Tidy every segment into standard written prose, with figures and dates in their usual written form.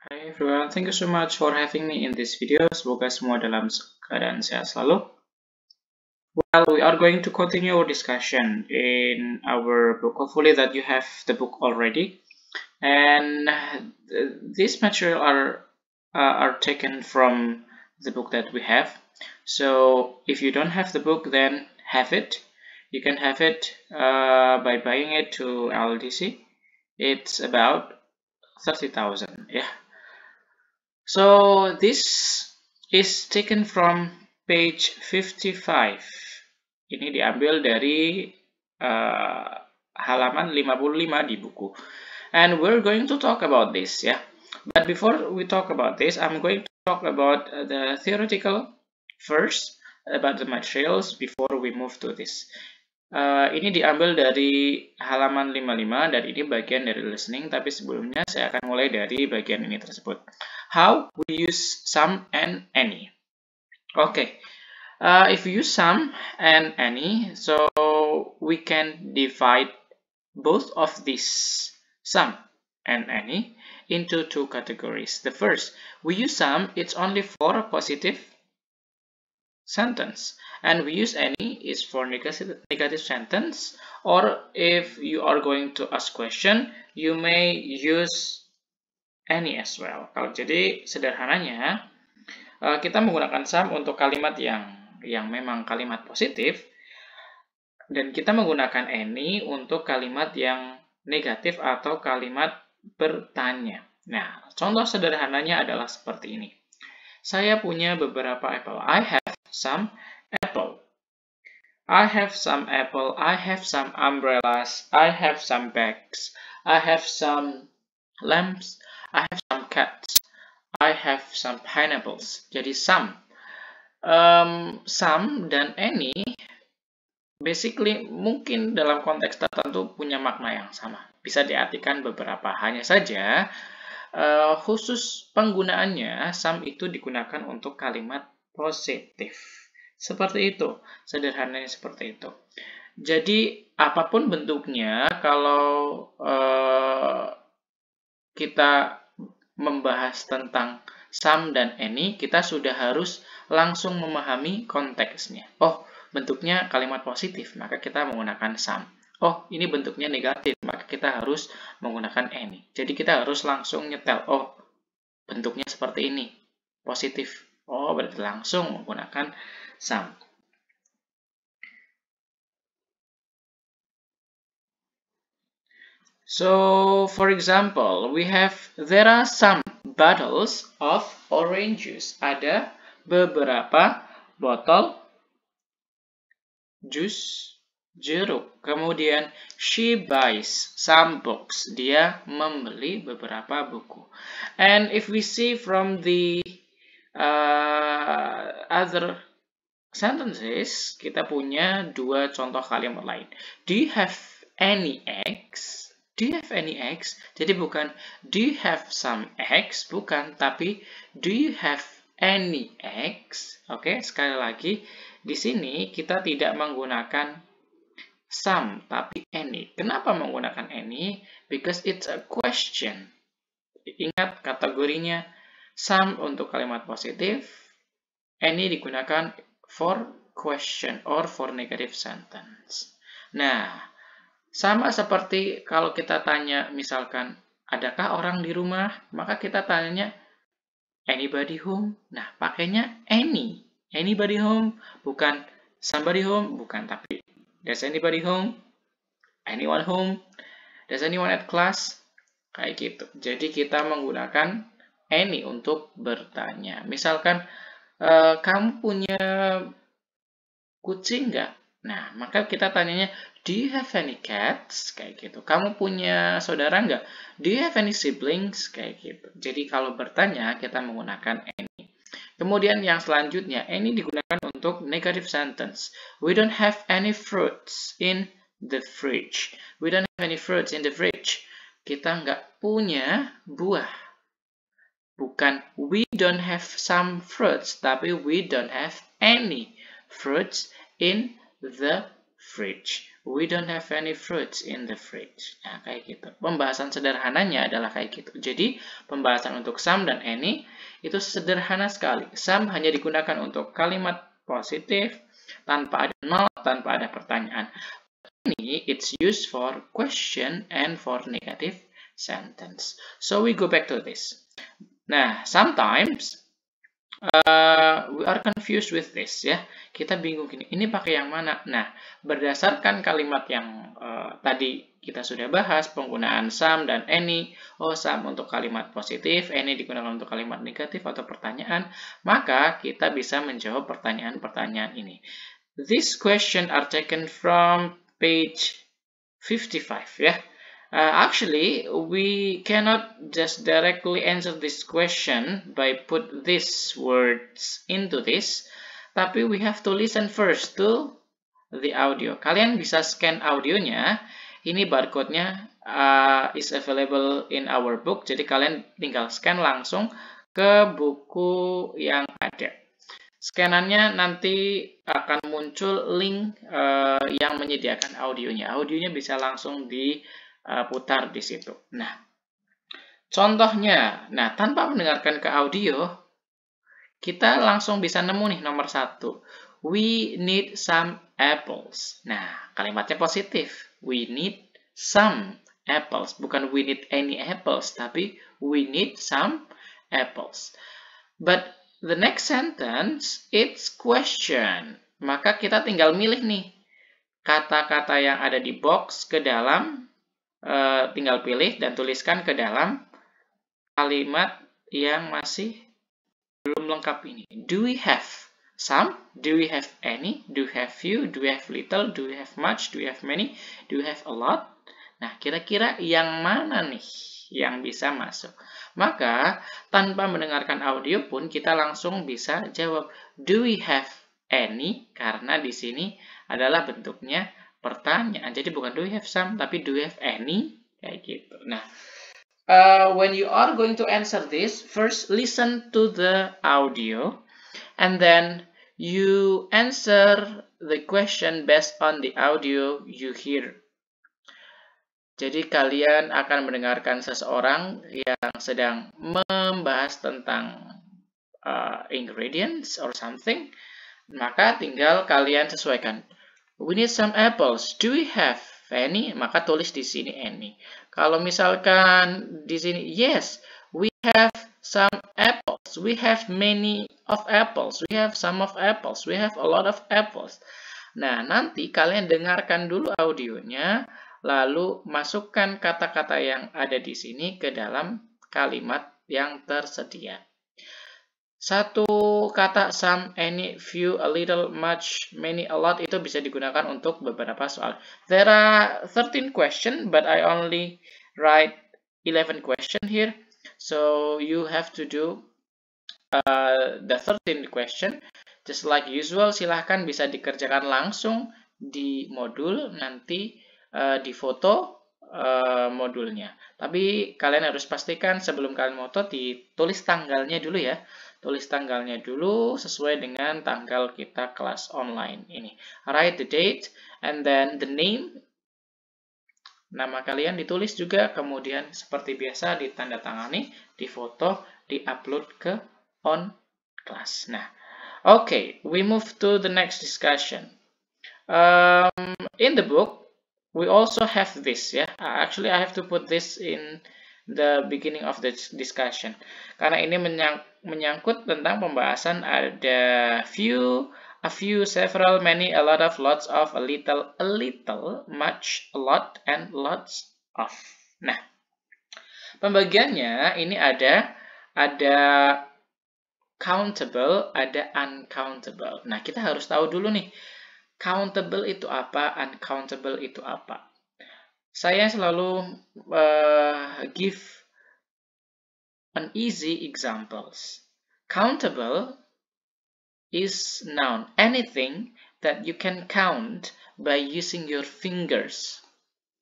Hi everyone, thank you so much for having me in this video. Semoga semua dalam keadaan sehat selalu. Well, we are going to continue our discussion in our book. Hopefully that you have the book already. And these material are taken from the book that we have. So if you don't have the book, then have it. You can have it by buying it to LDC. It's about 30,000. Yeah. So this is taken from page 55. Ini diambil dari halaman 55 di buku. And we're going to talk about this, yeah. But before we talk about this, I'm going to talk about the theoretical first, about the materials before we move to this. Ini diambil dari halaman 55 dan ini bagian dari listening, tapi sebelumnya saya akan mulai dari bagian ini tersebut. How we use some and any. Okay, if we use some and any, so we can divide both of these, some and any, into two categories. The first, we use some, it's only for a positive sentence, and we use any is for negative sentence, or if you are going to ask question, you may use any as well. Jadi sederhananya kita menggunakan some untuk kalimat yang memang kalimat positif, dan kita menggunakan any untuk kalimat yang negatif atau kalimat bertanya. Nah, contoh sederhananya adalah seperti ini. Saya punya beberapa apple. I have some apple. I have some apple. I have some umbrellas. I have some bags. I have some lamps. I have some cats. I have some pineapples. Jadi some dan any basically mungkin dalam konteks tertentu punya makna yang sama. Bisa diartikan beberapa. Hanya saja khusus penggunaannya, some itu digunakan untuk kalimat positif. Seperti itu, sederhananya seperti itu. Jadi, apapun bentuknya, kalau kita membahas tentang some dan any, kita sudah harus langsung memahami konteksnya. Oh, bentuknya kalimat positif, maka kita menggunakan some. Oh, ini bentuknya negatif, maka kita harus menggunakan any. Jadi kita harus langsung nyetel, oh, bentuknya seperti ini, positif. Oh, berarti langsung menggunakan some. So, for example, there are some bottles of orange juice. Ada beberapa botol jus jeruk. Kemudian, she buys some books. Dia membeli beberapa buku. And if we see from the other sentences, kita punya dua contoh kalimat lain. Do you have any eggs? Do you have any eggs? Jadi bukan do you have some eggs, bukan, tapi do you have any eggs? Oke, sekali lagi, di sini kita tidak menggunakan some, tapi any. Kenapa menggunakan any? Because it's a question. Ingat kategorinya, some untuk kalimat positif, any digunakan for question or for negative sentence. Nah, sama seperti kalau kita tanya misalkan, adakah orang di rumah? Maka kita tanya, anybody home? Nah, pakainya any. Anybody home? Bukan somebody home, bukan, tapi does anybody home? Anyone home? Does anyone at class? Kayak gitu. Jadi kita menggunakan any untuk bertanya. Misalkan, kamu punya kucing nggak? Nah, maka kita tanyanya, do you have any cats? Kayak gitu. Kamu punya saudara nggak? Do you have any siblings? Kayak gitu. Jadi kalau bertanya, kita menggunakan any. Kemudian yang selanjutnya, any digunakan untuk negative sentence. We don't have any fruits in the fridge. We don't have any fruits in the fridge. Kita nggak punya buah. Bukan we don't have some fruits, tapi we don't have any fruits in the fridge. We don't have any fruits in the fridge. Nah, kayak gitu. Pembahasan sederhananya adalah kayak gitu. Jadi, pembahasan untuk some dan any itu sederhana sekali. Some hanya digunakan untuk kalimat positif, tanpa ada not, tanpa ada pertanyaan. Any, it's used for question and for negative sentence. So, we go back to this. Nah, sometimes we are confused with this ya. Kita bingung gini, ini pakai yang mana? Nah, berdasarkan kalimat yang tadi kita sudah bahas, penggunaan some dan any. Oh, some untuk kalimat positif, any digunakan untuk kalimat negatif atau pertanyaan, maka kita bisa menjawab pertanyaan-pertanyaan ini. These questions are taken from page 55 ya. Actually, we cannot just directly answer this question by put these words into this, tapi we have to listen first to the audio. Kalian bisa scan audionya, ini barcode-nya is available in our book, jadi kalian tinggal scan langsung ke buku yang ada. Scanannya nanti akan muncul link yang menyediakan audionya. Audionya bisa langsung diputar di situ. Nah, contohnya, tanpa mendengarkan ke audio, kita langsung bisa nemu nih nomor 1. We need some apples. Nah, kalimatnya positif. We need some apples. Bukan we need any apples, tapi we need some apples. But the next sentence, it's question. Maka kita tinggal milih nih kata-kata yang ada di box ke dalam, tinggal pilih dan tuliskan ke dalam kalimat yang masih belum lengkap ini. Do we have some? Do we have any? Do we have few? Do we have little? Do we have much? Do we have many? Do we have a lot? Nah, kira-kira yang mana nih yang bisa masuk? Maka, tanpa mendengarkan audio pun kita langsung bisa jawab, do we have any? Karena di sini adalah bentuknya pertanyaan. Jadi bukan do we have some, tapi do we have any? Kayak gitu. Nah, when you are going to answer this, first listen to the audio, and then you answer the question based on the audio you hear. Jadi kalian akan mendengarkan seseorang yang sedang membahas tentang ingredients or something, maka tinggal kalian sesuaikan. We need some apples. Do we have any? Maka tulis di sini any. Kalau misalkan di sini yes, we have some apples. We have many of apples. We have some of apples. We have a lot of apples. Nah, nanti kalian dengarkan dulu audionya, lalu masukkan kata-kata yang ada di sini ke dalam kalimat yang tersedia. Satu kata some, any, few, a little, much, many, a lot itu bisa digunakan untuk beberapa soal. There are 13 questions, but I only write 11 questions here. So you have to do the 13 question. Just like usual, silahkan bisa dikerjakan langsung di modul, nanti di foto modulnya. Tapi kalian harus pastikan sebelum kalian foto ditulis tanggalnya dulu ya. Tulis tanggalnya dulu sesuai dengan tanggal kita kelas online ini. Write the date and then the name. Nama kalian ditulis juga, kemudian seperti biasa ditandatangani, difoto, diupload ke on class. Nah, okay, we move to the next discussion. In the book, we also have this ya. Actually, I have to put this in the beginning of the discussion. Karena ini menyangkut tentang pembahasan ada few, a few, several, many, a lot of, lots of, a little, much, a lot, and lots of. Nah, pembagiannya ini ada countable, ada uncountable. Nah, kita harus tahu dulu nih, countable itu apa, uncountable itu apa. Saya selalu give an easy examples. Countable is noun, anything that you can count by using your fingers.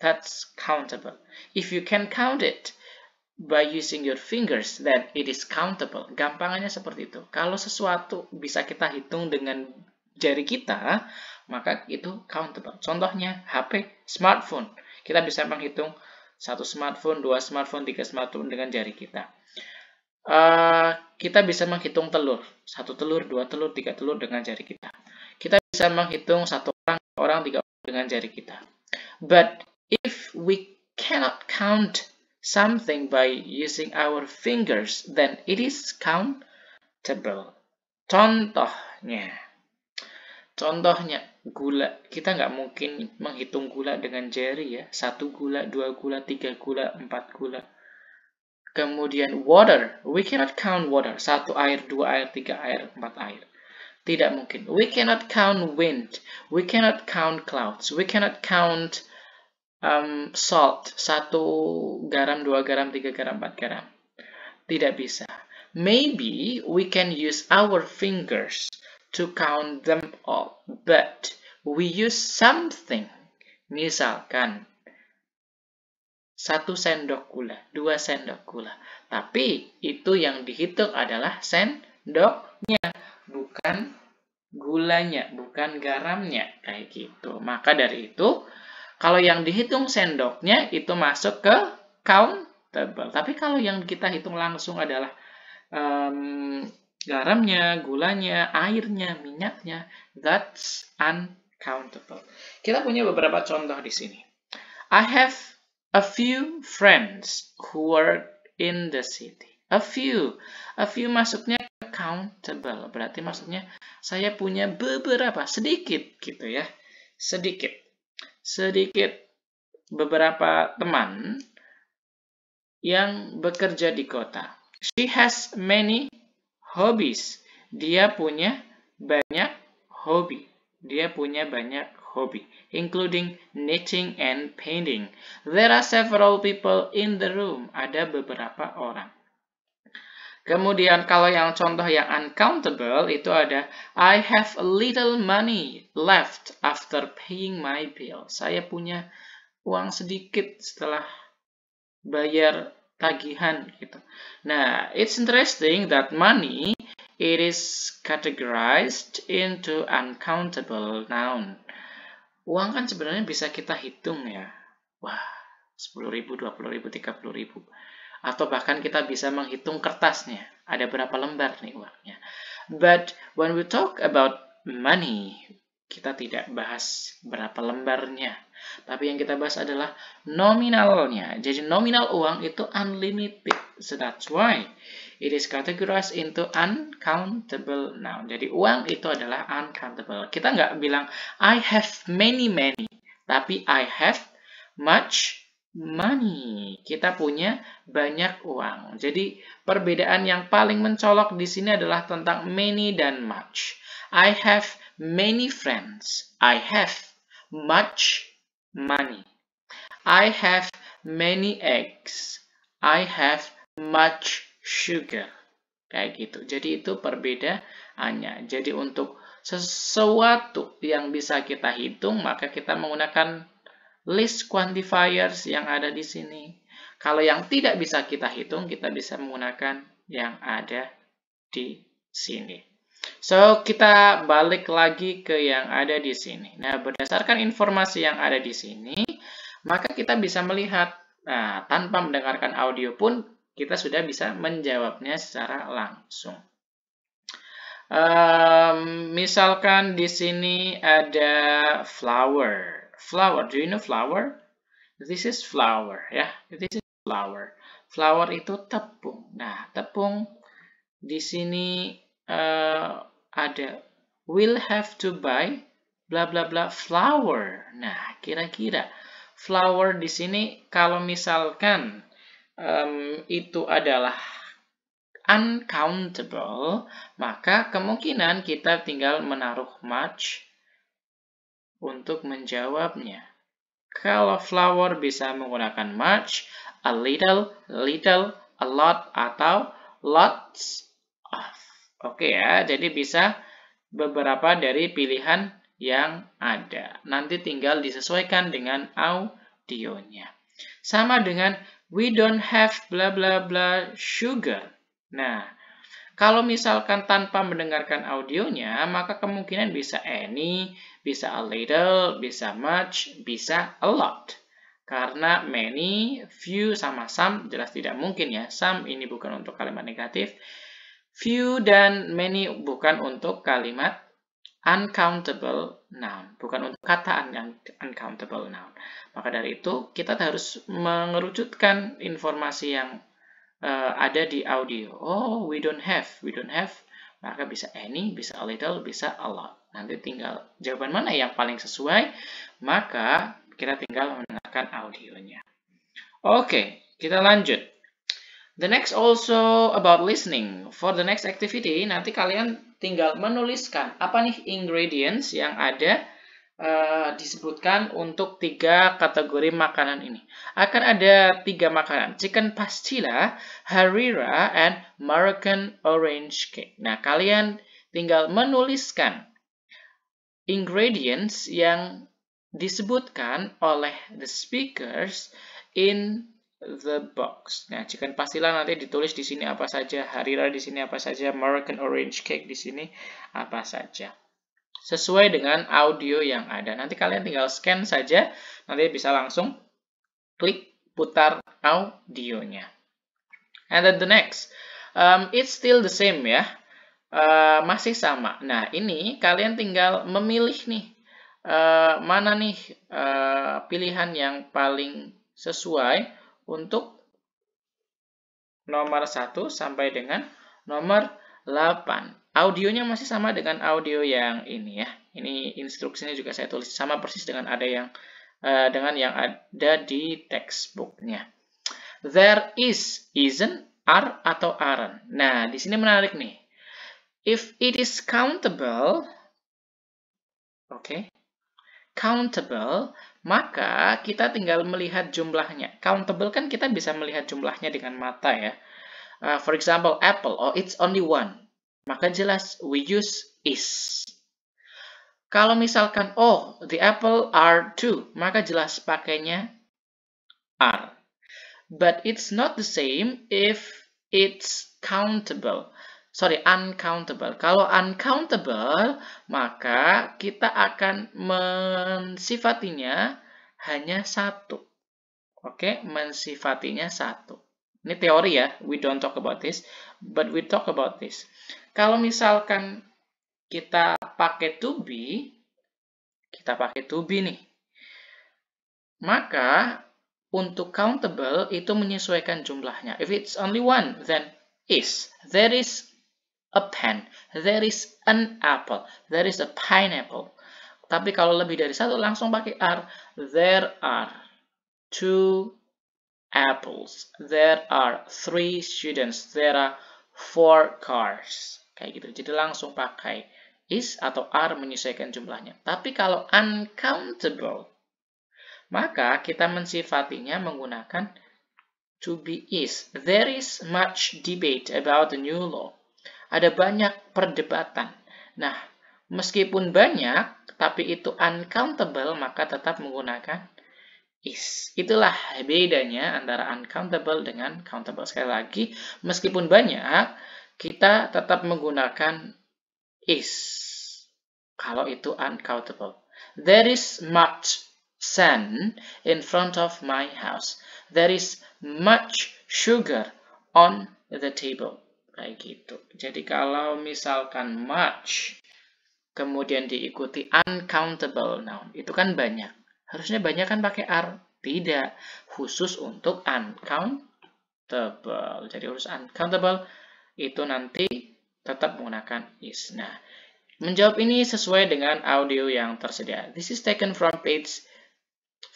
That's countable. If you can count it by using your fingers, then it is countable. Gampangannya seperti itu. Kalau sesuatu bisa kita hitung dengan jari kita, maka itu countable. Contohnya HP, smartphone. Kita bisa menghitung 1 smartphone, 2 smartphone, 3 smartphone dengan jari kita. Kita bisa menghitung telur. 1 telur, 2 telur, 3 telur dengan jari kita. Kita bisa menghitung 1 orang, 3 orang dengan jari kita. But if we cannot count something by using our fingers, then it is countable. Contohnya gula. Kita nggak mungkin menghitung gula dengan jari ya. 1 gula, 2 gula, 3 gula, 4 gula. Kemudian water. We cannot count water. 1 air, 2 air, 3 air, 4 air. Tidak mungkin. We cannot count wind. We cannot count clouds. We cannot count salt. 1 garam, 2 garam, 3 garam, 4 garam. Tidak bisa. Maybe we can use our fingers to count them all, but we use something. Misalkan 1 sendok gula, 2 sendok gula. Tapi itu yang dihitung adalah sendoknya, bukan gulanya, bukan garamnya, kayak gitu. Maka dari itu, kalau yang dihitung sendoknya itu masuk ke countable. Tapi kalau yang kita hitung langsung adalah garamnya, gulanya, airnya, minyaknya, that's uncountable. Kita punya beberapa contoh di sini. I have a few friends who work in the city. A few maksudnya countable. Berarti maksudnya saya punya beberapa, sedikit gitu ya. Sedikit beberapa teman yang bekerja di kota. She has many hobbies. Dia punya banyak hobi. Including knitting and painting. There are several people in the room. Ada beberapa orang. Kemudian kalau yang contoh yang uncountable itu ada I have a little money left after paying my bill. Saya punya uang sedikit setelah bayar tagihan gitu. Nah, it's interesting that money it is categorized into uncountable noun. Uang kan sebenarnya bisa kita hitung ya. Wah, 10.000, 20.000, 30.000. Atau bahkan kita bisa menghitung kertasnya. Ada berapa lembar nih uangnya. But when we talk about money, kita tidak bahas berapa lembarnya. Tapi yang kita bahas adalah nominalnya. Jadi nominal uang itu unlimited. So that's why it is categorized into uncountable noun. Jadi uang itu adalah uncountable. Kita nggak bilang I have many. Tapi I have much money. Kita punya banyak uang. Jadi perbedaan yang paling mencolok di sini adalah tentang many dan much. I have many friends. I have much money. I have many eggs. I have much sugar. Kayak gitu. Jadi itu perbedaannya. Jadi untuk sesuatu yang bisa kita hitung, maka kita menggunakan list quantifiers yang ada di sini. Kalau yang tidak bisa kita hitung, kita bisa menggunakan yang ada di sini. So, kita balik lagi ke yang ada di sini. Nah, berdasarkan informasi yang ada di sini, maka kita bisa melihat, nah, tanpa mendengarkan audio pun, kita sudah bisa menjawabnya secara langsung. Misalkan di sini ada flower. Flower, do you know flower? This is flower, ya. This is flower. Flower itu tepung. Nah, tepung di sini ada will have to buy bla bla bla flour. Nah, kira-kira flour di sini kalau misalkan itu adalah uncountable, maka kemungkinan kita tinggal menaruh much untuk menjawabnya. Kalau flour bisa menggunakan much, a little, a lot, atau lots of. Oke ya, jadi bisa beberapa dari pilihan yang ada. Nanti tinggal disesuaikan dengan audionya. Sama dengan we don't have bla bla bla sugar. Nah, Kalau misalkan tanpa mendengarkan audionya, maka kemungkinan bisa any, bisa a little, bisa much, bisa a lot. Karena many, few, sama some jelas tidak mungkin ya. Some ini bukan untuk kalimat negatif. Few dan many bukan untuk kalimat uncountable noun, bukan untuk kata uncountable noun. Maka dari itu, kita harus mengerucutkan informasi yang ada di audio. Oh, we don't have. Maka bisa any, bisa a little, bisa a lot. Nanti tinggal jawaban mana yang paling sesuai, maka kita tinggal mendengarkan audionya. Oke, kita lanjut. The next also about listening. For the next activity, nanti kalian tinggal menuliskan apa nih ingredients yang ada disebutkan untuk 3 kategori makanan ini. Akan ada 3 makanan, chicken pastilla, harira, and Moroccan orange cake. Nah, kalian tinggal menuliskan ingredients yang disebutkan oleh the speakers in the box. Nah, chicken pastilla nanti ditulis di sini apa saja, harira di sini apa saja, Moroccan orange cake di sini apa saja. Sesuai dengan audio yang ada. Nanti kalian tinggal scan saja, nanti bisa langsung klik putar audionya. And then the next, it's still the same ya, masih sama. Nah, ini kalian tinggal memilih nih, mana nih pilihan yang paling sesuai untuk nomor 1 sampai dengan nomor 8. Audionya masih sama dengan audio yang ini ya. Ini instruksinya juga saya tulis sama persis dengan yang ada di textbooknya. There is, isn't, are, atau aren't. Nah, di sini menarik nih. If it is countable, countable, maka kita tinggal melihat jumlahnya. Countable kan kita bisa melihat jumlahnya dengan mata ya. For example, apple, it's only one. Maka jelas we use is. Kalau misalkan, the apple are 2, maka jelas pakainya are. But it's not the same if it's uncountable. Kalau uncountable, maka kita akan mensifatinya hanya 1. Mensifatinya 1. Ini teori ya, we don't talk about this, but we talk about this. Kalau misalkan kita pakai to be nih, maka untuk countable itu menyesuaikan jumlahnya. If it's only one, then is. There is a pen, there is an apple, there is a pineapple. Tapi kalau lebih dari 1 langsung pakai are. There are 2 apples, there are 3 students, there are 4 cars. Kayak gitu. Jadi langsung pakai is atau are menyesuaikan jumlahnya. Tapi kalau uncountable, maka kita mensifatinya menggunakan to be is. There is much debate about the new law. Ada banyak perdebatan. Nah, meskipun banyak, tapi itu uncountable, maka tetap menggunakan is. Itulah bedanya antara uncountable dengan countable. Sekali lagi, meskipun banyak, kita tetap menggunakan is. Kalau itu uncountable. There is much sun in front of my house. There is much sugar on the table. Kayak gitu. Jadi kalau misalkan much, kemudian diikuti uncountable noun, itu kan banyak. Harusnya banyak kan pakai are. Tidak. Khusus untuk uncountable. Jadi harus uncountable, itu nanti tetap menggunakan is. Nah, menjawab ini sesuai dengan audio yang tersedia. This is taken from page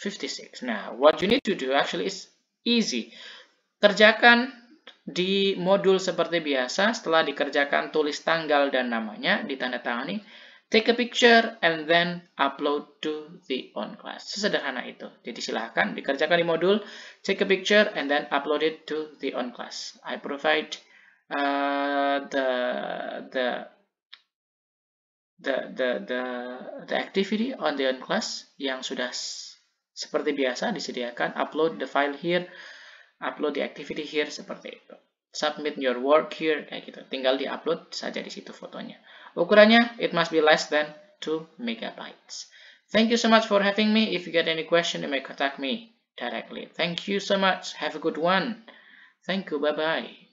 56. Nah, what you need to do actually is easy. Kerjakan di modul seperti biasa. Setelah dikerjakan, tulis tanggal dan namanya, ditandatangani, take a picture, and then upload to the OnClass. Sesederhana itu. Jadi silahkan dikerjakan di modul, take a picture, and then upload it to the OnClass. I provide the activity on the OnClass yang sudah seperti biasa disediakan. Upload the file here, upload the activity here, seperti itu. submit your work here, kayak gitu. Tinggal di-upload saja di situ fotonya. Ukurannya it must be less than 2 megabytes. Thank you so much for having me. If you get any question, you may contact me directly. Thank you so much. Have a good one. Thank you. Bye-bye.